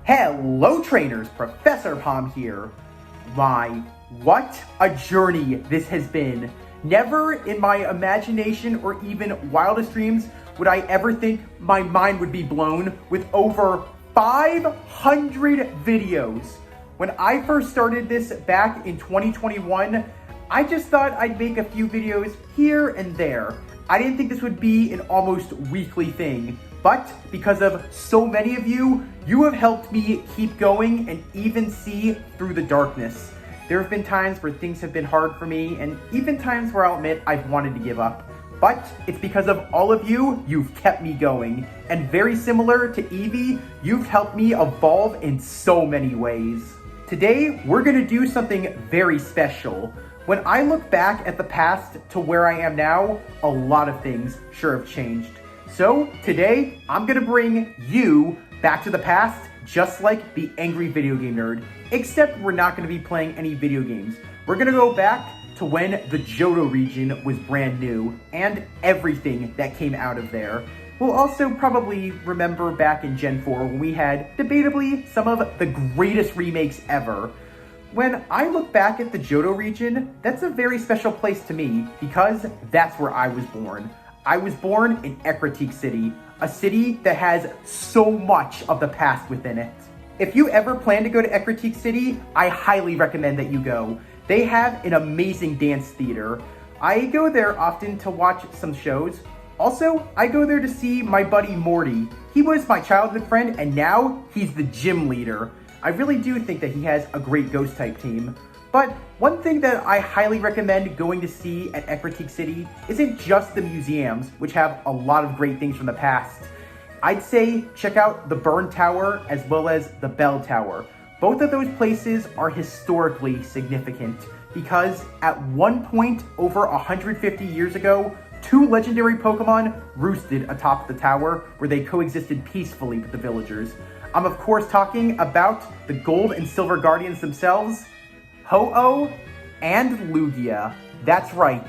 Hello trainers, Professor Palm here. My, what a journey this has been. Never in my imagination or even wildest dreams would I ever think my mind would be blown with over 500 videos. When I first started this back in 2021, I just thought I'd make a few videos here and there. I didn't think this would be an almost weekly thing, but because of so many of you, you have helped me keep going and even see through the darkness. There have been times where things have been hard for me, and even times where I'll admit I've wanted to give up. But it's because of all of you, you've kept me going. And very similar to Evie, you've helped me evolve in so many ways. Today, we're gonna do something very special. When I look back at the past to where I am now, a lot of things sure have changed. So today, I'm gonna bring you back to the past, just like the Angry Video Game Nerd, except we're not gonna be playing any video games. We're gonna go back to when the Jotho region was brand new and everything that came out of there. We'll also probably remember back in Gen 4 when we had, debatably, some of the greatest remakes ever. When I look back at the Jotho region, that's a very special place to me because that's where I was born. I was born in Ecurteak City, a city that has so much of the past within it. If you ever plan to go to Ecurteak City, I highly recommend that you go. They have an amazing dance theater. I go there often to watch some shows. Also, I go there to see my buddy Morty. He was my childhood friend and now he's the gym leader. I really do think that he has a great ghost type team. But one thing that I highly recommend going to see at Ecurteak City isn't just the museums, which have a lot of great things from the past. I'd say check out the Burn Tower as well as the Bell Tower. Both of those places are historically significant because at one point over 150 years ago, two legendary Pokemon roosted atop the tower where they coexisted peacefully with the villagers. I'm of course talking about the Gold and Silver Guardians themselves, Ho-Oh and Lugia. That's right,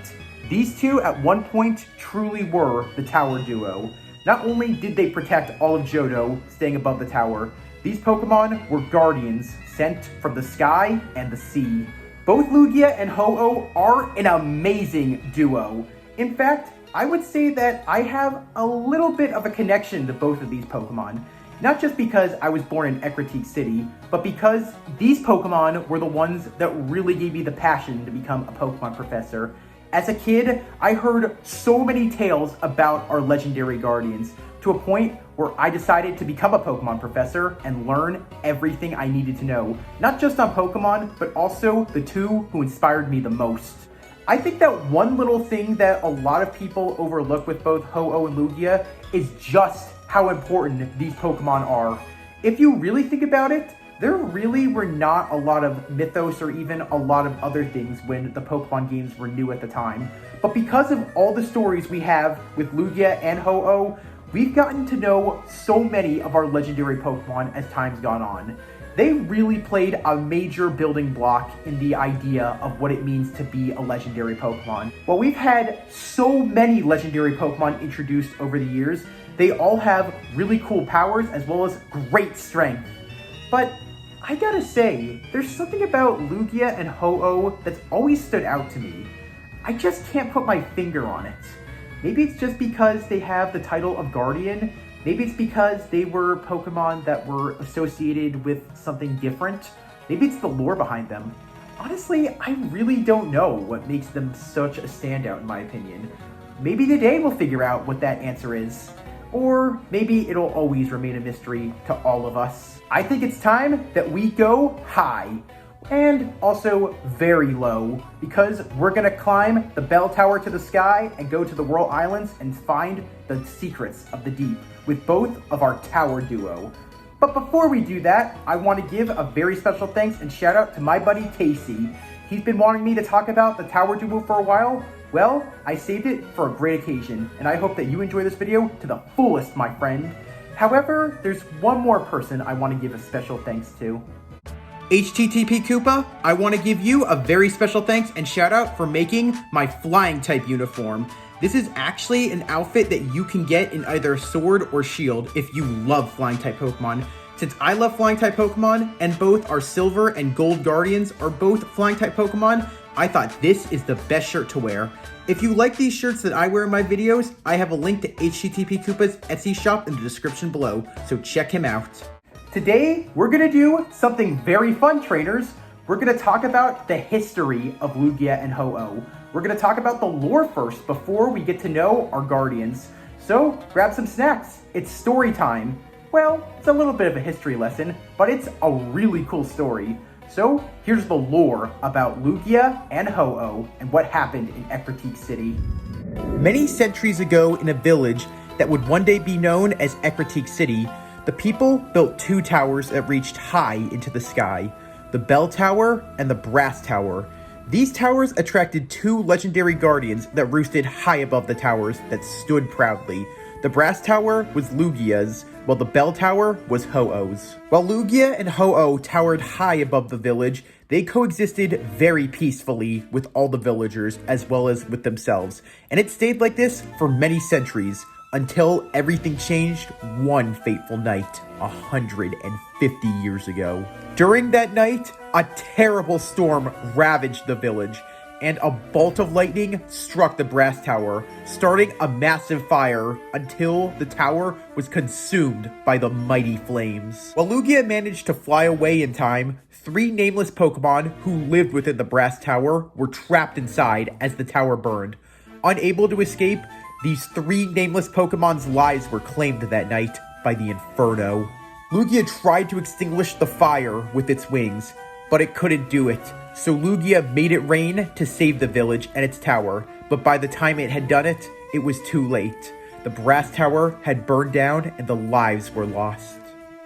these two at one point truly were the tower duo. Not only did they protect all of Johto, staying above the tower, these Pokemon were guardians sent from the sky and the sea. Both Lugia and Ho-Oh are an amazing duo. In fact, I would say that I have a little bit of a connection to both of these Pokemon. Not just because I was born in Ecurteak City, but because these Pokemon were the ones that really gave me the passion to become a Pokemon professor. As a kid, I heard so many tales about our legendary guardians, to a point where I decided to become a Pokemon professor and learn everything I needed to know. Not just on Pokemon, but also the two who inspired me the most. I think that one little thing that a lot of people overlook with both Ho-Oh and Lugia is just how important these Pokemon are. If you really think about it, there really were not a lot of mythos or even a lot of other things when the Pokemon games were new at the time. But because of all the stories we have with Lugia and Ho-Oh, we've gotten to know so many of our legendary Pokemon as time's gone on. They really played a major building block in the idea of what it means to be a legendary Pokemon. While we've had so many legendary Pokemon introduced over the years, they all have really cool powers as well as great strength. But I gotta say, there's something about Lugia and Ho-Oh that's always stood out to me. I just can't put my finger on it. Maybe it's just because they have the title of Guardian. Maybe it's because they were Pokemon that were associated with something different. Maybe it's the lore behind them. Honestly, I really don't know what makes them such a standout in my opinion. Maybe today we'll figure out what that answer is. Or maybe it'll always remain a mystery to all of us. I think it's time that we go high. And also very low, because we're gonna climb the Bell Tower to the sky and go to the Whirl Islands and find the secrets of the deep with both of our tower duo. But before we do that, I want to give a very special thanks and shout out to my buddy Casey. He's been wanting me to talk about the tower duo for a while. Well, I saved it for a great occasion, and I hope that you enjoy this video to the fullest, my friend. However, there's one more person I want to give a special thanks to. HTTP Koopa, I want to give you a very special thanks and shout out for making my flying type uniform. This is actually an outfit that you can get in either sword or shield if you love flying type Pokemon. Since I love flying type Pokemon, and both our Silver and Gold Guardians are both flying type Pokemon, I thought this is the best shirt to wear. If you like these shirts that I wear in my videos, I have a link to HTTP Koopa's Etsy shop in the description below, so check him out. Today, we're gonna do something very fun, trainers. We're gonna talk about the history of Lugia and Ho-Oh. We're gonna talk about the lore first before we get to know our Guardians. So, grab some snacks. It's story time. Well, it's a little bit of a history lesson, but it's a really cool story. So, here's the lore about Lugia and Ho-Oh and what happened in Ecurteak City. Many centuries ago in a village that would one day be known as Ecurteak City, the people built two towers that reached high into the sky, the Bell Tower and the Brass Tower. These towers attracted two legendary guardians that roosted high above the towers that stood proudly. The Brass Tower was Lugia's, while the Bell Tower was Ho-Oh's. While Lugia and Ho-Oh towered high above the village, they coexisted very peacefully with all the villagers as well as with themselves. And it stayed like this for many centuries, until everything changed one fateful night 150 years ago. During that night, a terrible storm ravaged the village, and a bolt of lightning struck the Brass Tower, starting a massive fire until the tower was consumed by the mighty flames. While Lugia managed to fly away in time, three nameless Pokemon who lived within the Brass Tower were trapped inside as the tower burned. Unable to escape, these three nameless Pokemon's lives were claimed that night by the Inferno. Lugia tried to extinguish the fire with its wings, but it couldn't do it. So Lugia made it rain to save the village and its tower, but by the time it had done it, it was too late. The Brass Tower had burned down and the lives were lost.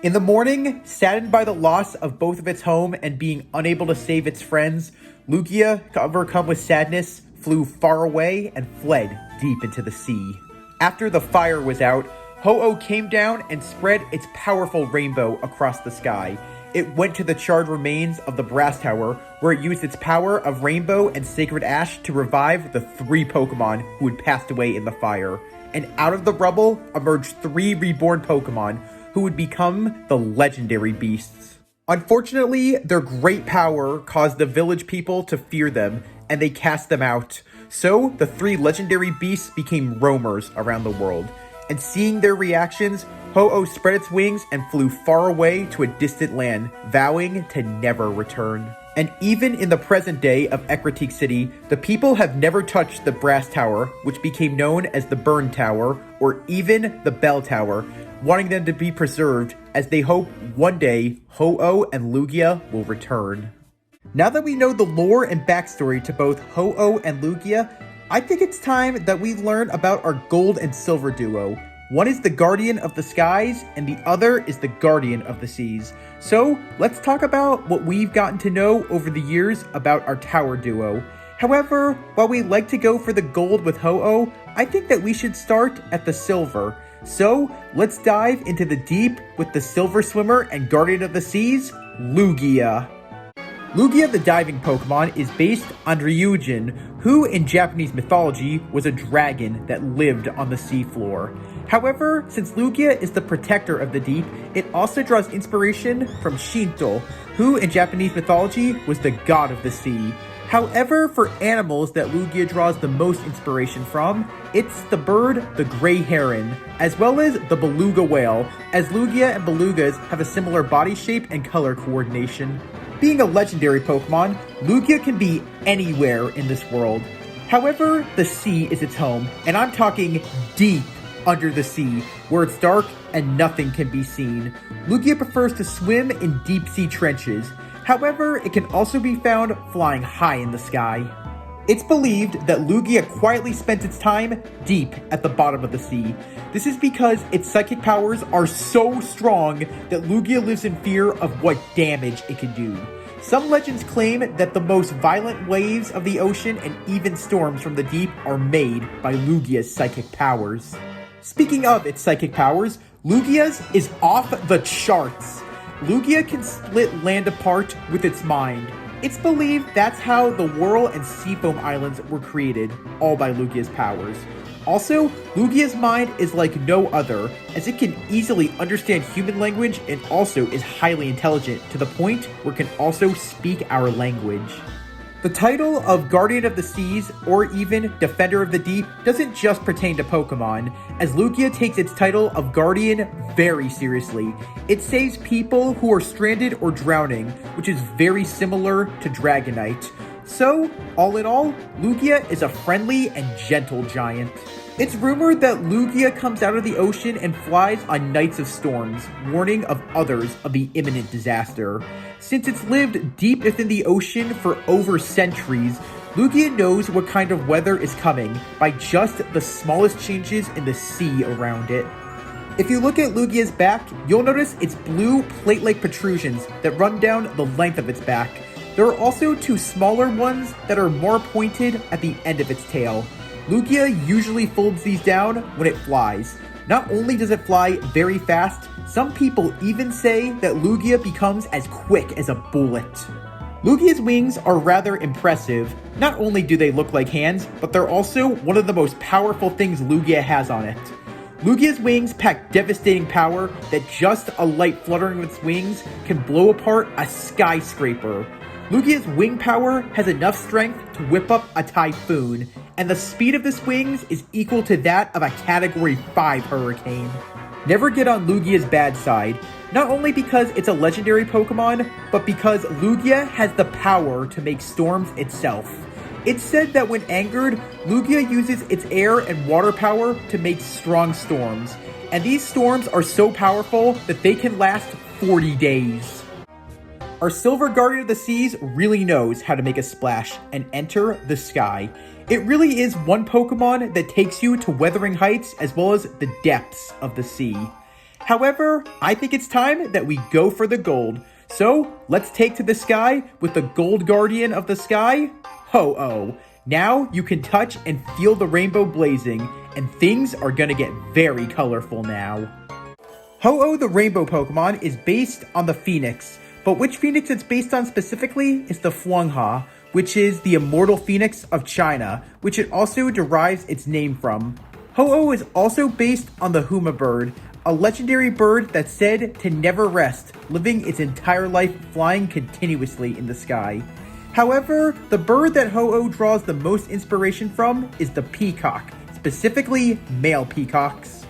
In the morning, saddened by the loss of both of its home and being unable to save its friends, Lugia, overcome with sadness, flew far away and fled deep into the sea. After the fire was out, Ho-Oh came down and spread its powerful rainbow across the sky. It went to the charred remains of the Brass Tower, where it used its power of Rainbow and Sacred Ash to revive the three Pokemon who had passed away in the fire. And out of the rubble emerged three reborn Pokemon who would become the legendary beasts. Unfortunately, their great power caused the village people to fear them, and they cast them out. So, the three legendary beasts became roamers around the world. And seeing their reactions, Ho-Oh spread its wings and flew far away to a distant land, vowing to never return. And even in the present day of Ecurteak City, the people have never touched the Brass Tower, which became known as the Burn Tower, or even the Bell Tower, wanting them to be preserved as they hope one day Ho-Oh and Lugia will return. Now that we know the lore and backstory to both Ho-Oh and Lugia, I think it's time that we learn about our Gold and Silver duo. One is the Guardian of the Skies, and the other is the Guardian of the Seas. So, let's talk about what we've gotten to know over the years about our Tower duo. However, while we like to go for the Gold with Ho-Oh, I think that we should start at the Silver. So, let's dive into the deep with the Silver Swimmer and Guardian of the Seas, Lugia. Lugia the diving Pokemon is based on Ryujin, who in Japanese mythology was a dragon that lived on the seafloor. However, since Lugia is the protector of the deep, it also draws inspiration from Shinto, who in Japanese mythology was the god of the sea. However, for animals that Lugia draws the most inspiration from, it's the bird, the gray heron, as well as the beluga whale, as Lugia and belugas have a similar body shape and color coordination. Being a legendary Pokemon, Lugia can be anywhere in this world. However, the sea is its home, and I'm talking deep under the sea, where it's dark and nothing can be seen. Lugia prefers to swim in deep sea trenches. However, it can also be found flying high in the sky. It's believed that Lugia quietly spent its time deep at the bottom of the sea. This is because its psychic powers are so strong that Lugia lives in fear of what damage it can do. Some legends claim that the most violent waves of the ocean and even storms from the deep are made by Lugia's psychic powers. Speaking of its psychic powers, Lugia's is off the charts. Lugia can split land apart with its mind. It's believed that's how the Whirl and Seafoam Islands were created, all by Lugia's powers. Also, Lugia's mind is like no other, as it can easily understand human language and also is highly intelligent to the point where it can also speak our language. The title of Guardian of the Seas, or even Defender of the Deep, doesn't just pertain to Pokemon, as Lugia takes its title of Guardian very seriously. It saves people who are stranded or drowning, which is very similar to Dragonite. So, all in all, Lugia is a friendly and gentle giant. It's rumored that Lugia comes out of the ocean and flies on nights of storms, warning of others of the imminent disaster. Since it's lived deep within the ocean for over centuries, Lugia knows what kind of weather is coming by just the smallest changes in the sea around it. If you look at Lugia's back, you'll notice its blue plate-like protrusions that run down the length of its back. There are also two smaller ones that are more pointed at the end of its tail. Lugia usually folds these down when it flies. Not only does it fly very fast, some people even say that Lugia becomes as quick as a bullet. Lugia's wings are rather impressive. Not only do they look like hands, but they're also one of the most powerful things Lugia has on it. Lugia's wings pack devastating power that just a light fluttering of its wings can blow apart a skyscraper. Lugia's wing power has enough strength to whip up a typhoon, and the speed of its wings is equal to that of a Category 5 hurricane. Never get on Lugia's bad side, not only because it's a legendary Pokemon, but because Lugia has the power to make storms itself. It's said that when angered, Lugia uses its air and water power to make strong storms, and these storms are so powerful that they can last 40 days. Our Silver Guardian of the Seas really knows how to make a splash and enter the sky. It really is one Pokemon that takes you to Wuthering Heights as well as the depths of the sea. However, I think it's time that we go for the gold. So, let's take to the sky with the Gold Guardian of the Sky, Ho-Oh. Now you can touch and feel the rainbow blazing, and things are gonna get very colorful now. Ho-Oh the Rainbow Pokemon is based on the Phoenix, but which Phoenix it's based on specifically is the Fluangha, which is the immortal Phoenix of China, which it also derives its name from. Ho-Oh is also based on the Huma bird, a legendary bird that's said to never rest, living its entire life flying continuously in the sky. However, the bird that Ho-Oh draws the most inspiration from is the peacock, specifically male peacocks.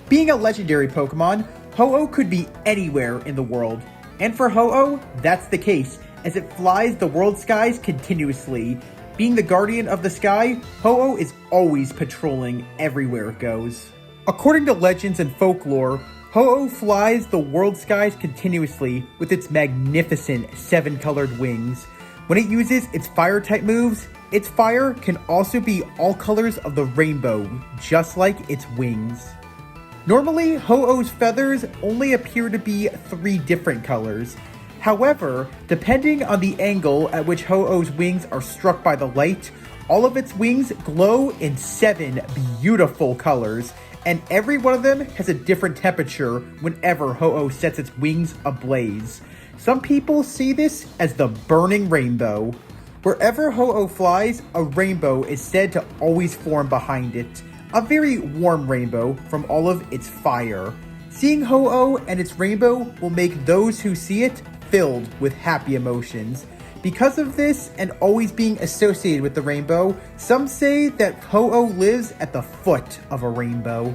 Being a legendary Pokemon, Ho-Oh could be anywhere in the world. And for Ho-Oh, that's the case, as it flies the world skies continuously. Being the guardian of the sky, Ho-Oh is always patrolling everywhere it goes. According to legends and folklore, Ho-Oh flies the world skies continuously with its magnificent 7-colored wings. When it uses its fire-type moves, its fire can also be all colors of the rainbow, just like its wings. Normally, Ho-Oh's feathers only appear to be 3 different colors. However, depending on the angle at which Ho-Oh's wings are struck by the light, all of its wings glow in 7 beautiful colors, and every one of them has a different temperature whenever Ho-Oh sets its wings ablaze. Some people see this as the burning rainbow. Wherever Ho-Oh flies, a rainbow is said to always form behind it. A very warm rainbow from all of its fire. Seeing Ho-Oh and its rainbow will make those who see it filled with happy emotions. Because of this, and always being associated with the rainbow, some say that Ho-Oh lives at the foot of a rainbow.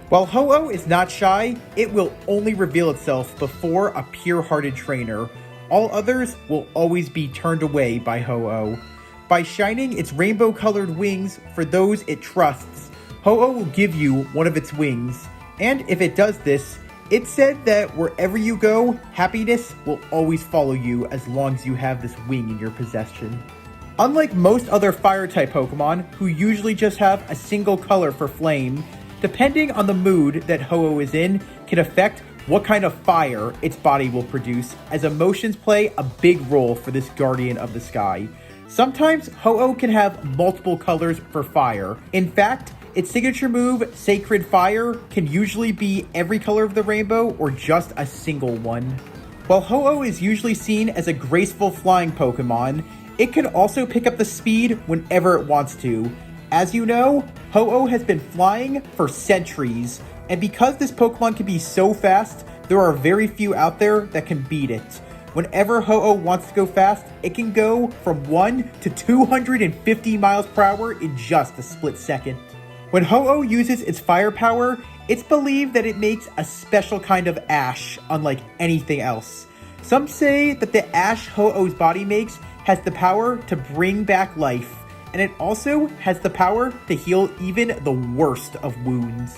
While Ho-Oh is not shy, it will only reveal itself before a pure-hearted trainer. All others will always be turned away by Ho-Oh. By shining its rainbow-colored wings for those it trusts, Ho-Oh will give you one of its wings, and if it does this, it's said that wherever you go, happiness will always follow you as long as you have this wing in your possession. Unlike most other fire-type Pokemon, who usually just have a single color for flame, depending on the mood that Ho-Oh is in can affect what kind of fire its body will produce, as emotions play a big role for this guardian of the sky. Sometimes Ho-Oh can have multiple colors for fire. In fact, its signature move, Sacred Fire, can usually be every color of the rainbow or just a single one. While Ho-Oh is usually seen as a graceful flying Pokemon, it can also pick up the speed whenever it wants to. As you know, Ho-Oh has been flying for centuries, and because this Pokemon can be so fast, there are very few out there that can beat it. Whenever Ho-Oh wants to go fast, it can go from 1 to 250 miles per hour in just a split second. When Ho-Oh uses its firepower, it's believed that it makes a special kind of ash, unlike anything else. Some say that the ash Ho-Oh's body makes has the power to bring back life, and it also has the power to heal even the worst of wounds.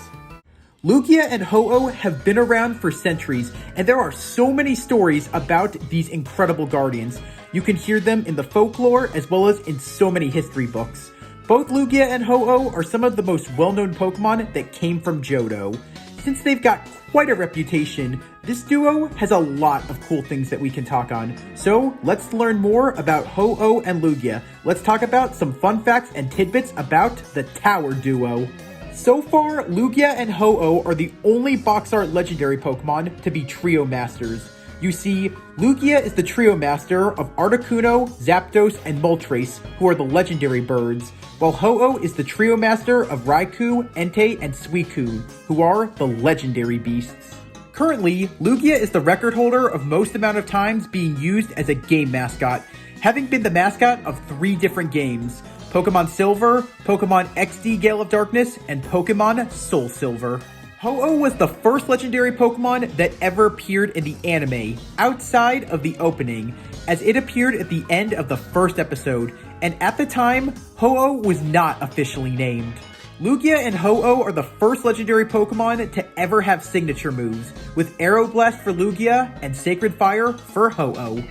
Lugia and Ho-Oh have been around for centuries, and there are so many stories about these incredible guardians. You can hear them in the folklore as well as in so many history books. Both Lugia and Ho-Oh are some of the most well-known Pokemon that came from Johto. Since they've got quite a reputation, this duo has a lot of cool things that we can talk on. So let's learn more about Ho-Oh and Lugia. Let's talk about some fun facts and tidbits about the Tower Duo. So far, Lugia and Ho-Oh are the only box art legendary Pokemon to be Trio Masters. You see, Lugia is the Trio Master of Articuno, Zapdos, and Moltres, who are the legendary birds, while Ho-Oh is the Trio Master of Raikou, Entei, and Suicune, who are the legendary beasts. Currently, Lugia is the record holder of most amount of times being used as a game mascot, having been the mascot of 3 different games: Pokemon Silver, Pokemon XD Gale of Darkness, and Pokemon Soul Silver. Ho-Oh was the first legendary Pokemon that ever appeared in the anime, outside of the opening, as it appeared at the end of the first episode, and at the time, Ho-Oh was not officially named. Lugia and Ho-Oh are the first legendary Pokemon to ever have signature moves, with Aeroblast for Lugia and Sacred Fire for Ho-Oh.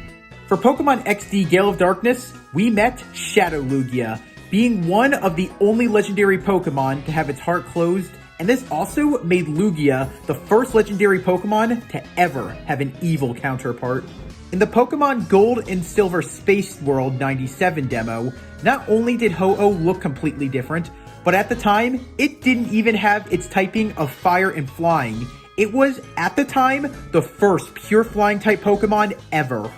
For Pokemon XD Gale of Darkness, we met Shadow Lugia, being one of the only legendary Pokemon to have its heart closed, and this also made Lugia the first legendary Pokemon to ever have an evil counterpart. In the Pokemon Gold and Silver Space World 97 demo, not only did Ho-Oh look completely different, but at the time, it didn't even have its typing of fire and flying. It was, at the time, the first pure flying type Pokemon ever.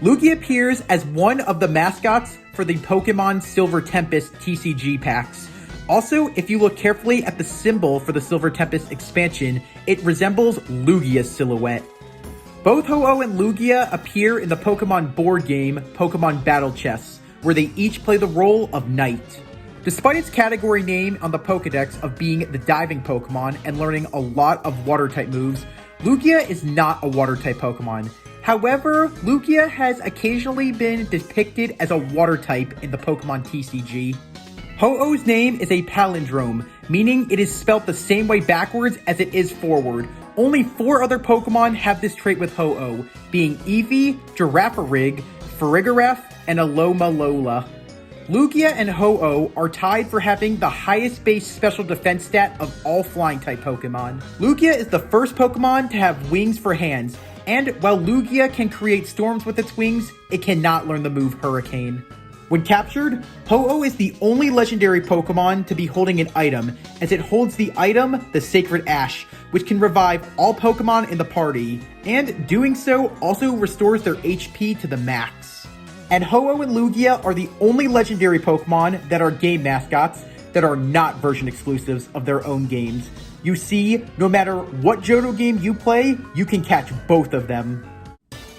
Lugia appears as one of the mascots for the Pokemon Silver Tempest TCG packs. Also, if you look carefully at the symbol for the Silver Tempest expansion, it resembles Lugia's silhouette. Both Ho-Oh and Lugia appear in the Pokemon board game Pokemon Battle Chess, where they each play the role of Knight. Despite its category name on the Pokedex of being the diving Pokemon and learning a lot of water-type moves, Lugia is not a water-type Pokemon. However, Lugia has occasionally been depicted as a water type in the Pokemon TCG. Ho-Oh's name is a palindrome, meaning it is spelt the same way backwards as it is forward. Only 4 other Pokemon have this trait with Ho-Oh, being Eevee, Girafarig, Farigiraf, and Alomomola. Lugia and Ho-Oh are tied for having the highest base special defense stat of all flying-type Pokemon. Lugia is the first Pokemon to have wings for hands, and while Lugia can create storms with its wings, it cannot learn the move Hurricane. When captured, Ho-Oh is the only legendary Pokemon to be holding an item, as it holds the item, the Sacred Ash, which can revive all Pokemon in the party, and doing so also restores their HP to the max. And Ho-Oh and Lugia are the only legendary Pokemon that are game mascots that are not version exclusives of their own games. You see, no matter what Johto game you play, you can catch both of them.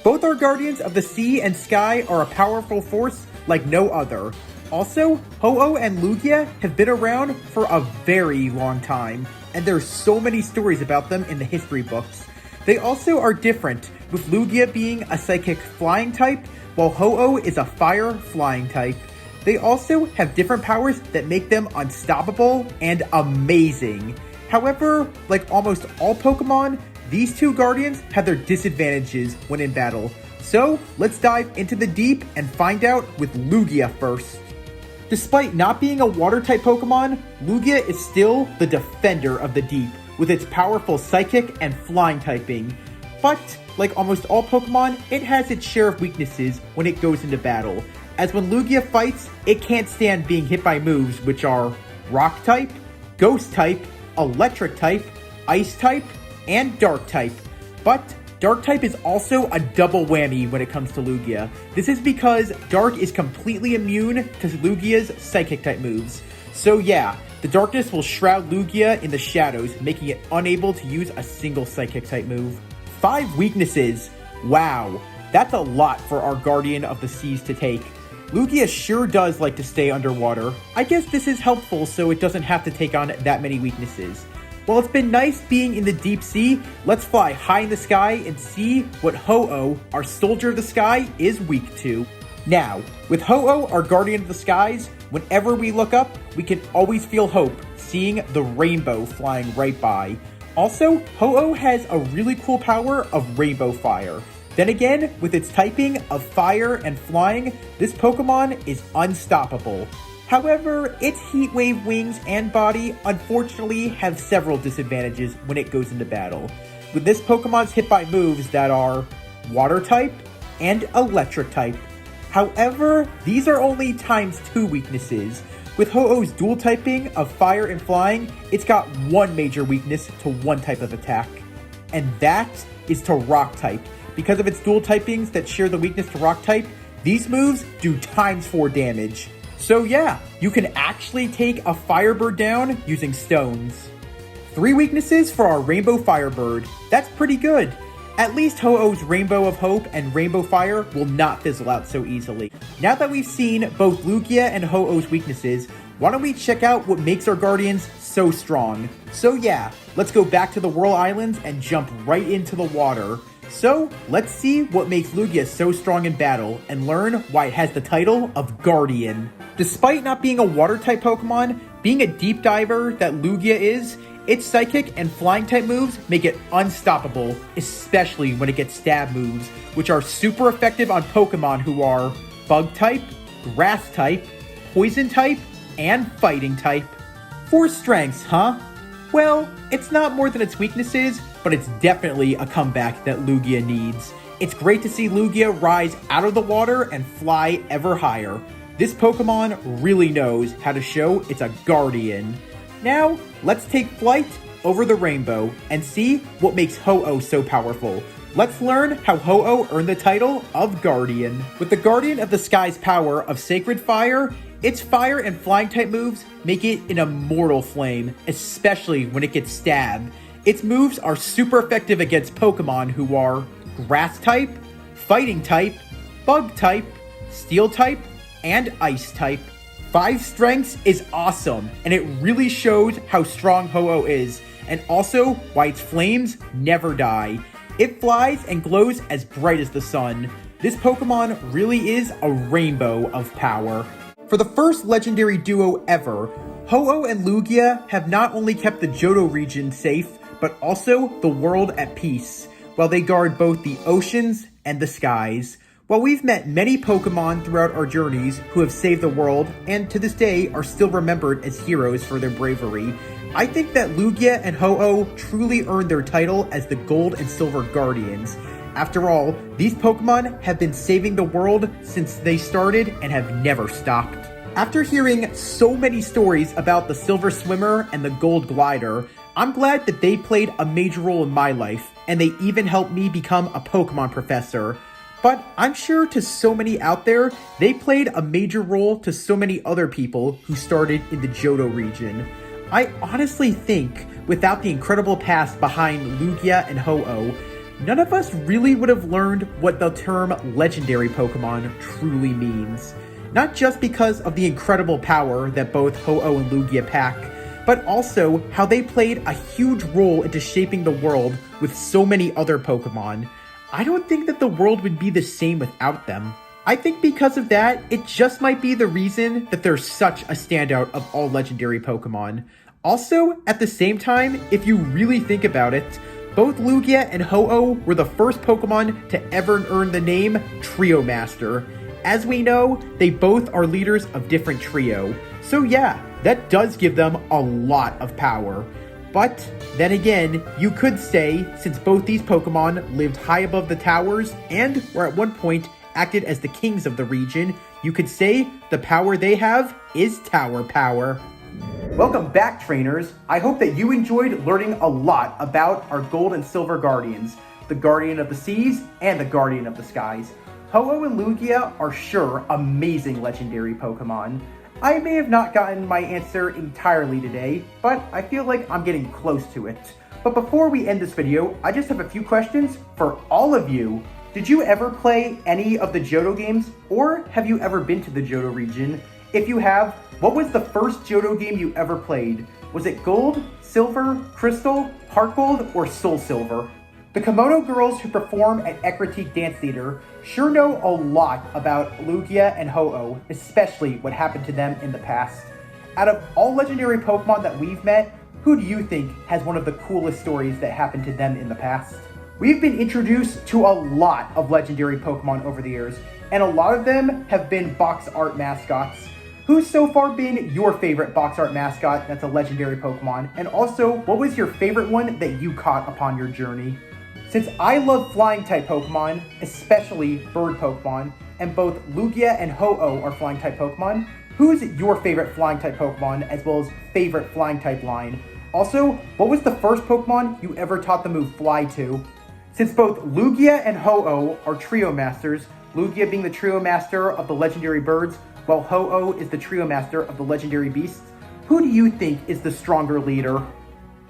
Both our guardians of the sea and sky are a powerful force like no other. Also, Ho-Oh and Lugia have been around for a very long time, and there's so many stories about them in the history books. They also are different, with Lugia being a psychic flying type, while Ho-Oh is a fire flying type. They also have different powers that make them unstoppable and amazing. However, like almost all Pokemon, these two guardians have their disadvantages when in battle. So, let's dive into the deep and find out with Lugia first. Despite not being a water-type Pokemon, Lugia is still the defender of the deep, with its powerful psychic and flying typing. But, like almost all Pokemon, it has its share of weaknesses when it goes into battle, as when Lugia fights, it can't stand being hit by moves which are Rock-type, Ghost-type, Electric-type, Ice-type, and Dark-type. But Dark-type is also a double whammy when it comes to Lugia. This is because Dark is completely immune to Lugia's Psychic-type moves. So yeah, the darkness will shroud Lugia in the shadows, making it unable to use a single Psychic type move. 5 weaknesses. Wow, that's a lot for our Guardian of the Seas to take. Lugia sure does like to stay underwater. I guess this is helpful so it doesn't have to take on that many weaknesses. While it's been nice being in the deep sea, let's fly high in the sky and see what Ho-Oh, our soldier of the sky, is weak to. Now, with Ho-Oh, our guardian of the skies, whenever we look up, we can always feel hope, seeing the rainbow flying right by. Also, Ho-Oh has a really cool power of Rainbow Fire. Then again, with its typing of fire and flying, this Pokemon is unstoppable. However, its Heat Wave wings and body unfortunately have several disadvantages when it goes into battle. With this Pokemon's hit by moves that are Water type and Electric type. However, these are only ×2 weaknesses. With Ho-Oh's dual typing of fire and flying, it's got one major weakness to one type of attack. And that is to Rock type. Because of its dual typings that share the weakness to Rock type, these moves do ×4 damage. So yeah, you can actually take a Firebird down using stones. 3 weaknesses for our Rainbow Firebird. That's pretty good. At least Ho-Oh's Rainbow of Hope and Rainbow Fire will not fizzle out so easily. Now that we've seen both Lugia and Ho-Oh's weaknesses, why don't we check out what makes our Guardians so strong? So yeah, let's go back to the Whirl Islands and jump right into the water. So, let's see what makes Lugia so strong in battle and learn why it has the title of Guardian. Despite not being a water-type Pokemon, being a deep diver that Lugia is, its Psychic and Flying type moves make it unstoppable, especially when it gets stab moves, which are super effective on Pokemon who are Bug type, Grass type, Poison type, and Fighting type. 4 strengths, huh? Well, it's not more than its weaknesses, but it's definitely a comeback that Lugia needs. It's great to see Lugia rise out of the water and fly ever higher. This Pokemon really knows how to show it's a Guardian. Now, let's take flight over the rainbow and see what makes Ho-Oh so powerful. Let's learn how Ho-Oh earned the title of Guardian. With the Guardian of the Sky's power of Sacred Fire, its fire and flying type moves make it an immortal flame, especially when it gets stabbed. Its moves are super effective against Pokemon who are Grass type, Fighting type, Bug type, Steel type, and Ice type. 5 strengths is awesome, and it really shows how strong Ho-Oh is, and also why its flames never die. It flies and glows as bright as the sun. This Pokemon really is a rainbow of power. For the first legendary duo ever, Ho-Oh and Lugia have not only kept the Johto region safe, but also the world at peace, while they guard both the oceans and the skies. While we've met many Pokemon throughout our journeys who have saved the world, and to this day are still remembered as heroes for their bravery, I think that Lugia and Ho-Oh truly earned their title as the Gold and Silver Guardians. After all, these Pokemon have been saving the world since they started and have never stopped. After hearing so many stories about the Silver Swimmer and the Gold Glider, I'm glad that they played a major role in my life, and they even helped me become a Pokemon professor. But I'm sure to so many out there, they played a major role to so many other people who started in the Johto region. I honestly think, without the incredible past behind Lugia and Ho-Oh, none of us really would have learned what the term legendary Pokemon truly means. Not just because of the incredible power that both Ho-Oh and Lugia pack, but also how they played a huge role into shaping the world with so many other Pokemon. I don't think that the world would be the same without them. I think because of that, it just might be the reason that they're such a standout of all legendary Pokemon. Also, at the same time, if you really think about it, both Lugia and Ho-Oh were the first Pokemon to ever earn the name Trio Master. As we know, they both are leaders of different trio. So yeah, that does give them a lot of power. But then again, you could say, since both these Pokemon lived high above the towers and were at one point acted as the kings of the region, you could say the power they have is tower power. Welcome back, trainers. I hope that you enjoyed learning a lot about our Gold and Silver Guardians, the Guardian of the Seas and the Guardian of the Skies. Ho-Oh and Lugia are sure amazing legendary Pokemon. I may have not gotten my answer entirely today, but I feel like I'm getting close to it. But before we end this video, I just have a few questions for all of you. Did you ever play any of the Johto games, or have you ever been to the Jotho region? If you have, what was the first Johto game you ever played? Was it Gold, Silver, Crystal, Heart Gold, or Soul Silver? The Kimono girls who perform at Ecurteak Dance Theater sure know a lot about Lugia and Ho-Oh, especially what happened to them in the past. Out of all legendary Pokemon that we've met, who do you think has one of the coolest stories that happened to them in the past? We've been introduced to a lot of legendary Pokemon over the years, and a lot of them have been box art mascots. Who's so far been your favorite box art mascot that's a legendary Pokemon? And also, what was your favorite one that you caught upon your journey? Since I love flying type Pokemon, especially bird Pokemon, and both Lugia and Ho-Oh are flying type Pokemon, who's your favorite flying type Pokemon as well as favorite flying type line? Also, what was the first Pokemon you ever taught the move Fly to? Since both Lugia and Ho-Oh are Trio Masters, Lugia being the Trio Master of the legendary birds, while Ho-Oh is the Trio Master of the legendary beasts, who do you think is the stronger leader?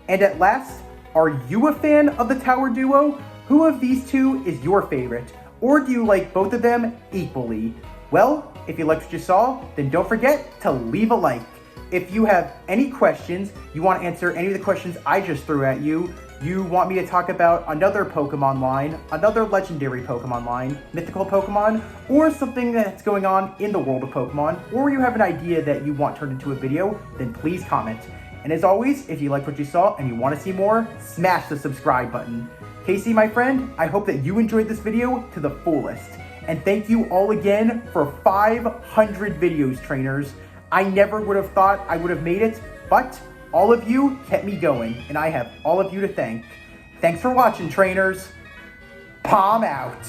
And at last, are you a fan of the Tower Duo? Who of these two is your favorite? Or do you like both of them equally? Well, if you liked what you saw, then don't forget to leave a like. If you have any questions, you want to answer any of the questions I just threw at you, you want me to talk about another Pokemon line, another legendary Pokemon line, mythical Pokemon, or something that's going on in the world of Pokemon, or you have an idea that you want turned into a video, then please comment. And as always, if you liked what you saw and you want to see more, smash the subscribe button. Casey, my friend, I hope that you enjoyed this video to the fullest. And thank you all again for 500 videos, trainers. I never would have thought I would have made it, but all of you kept me going, and I have all of you to thank. Thanks for watching, trainers. Palm out.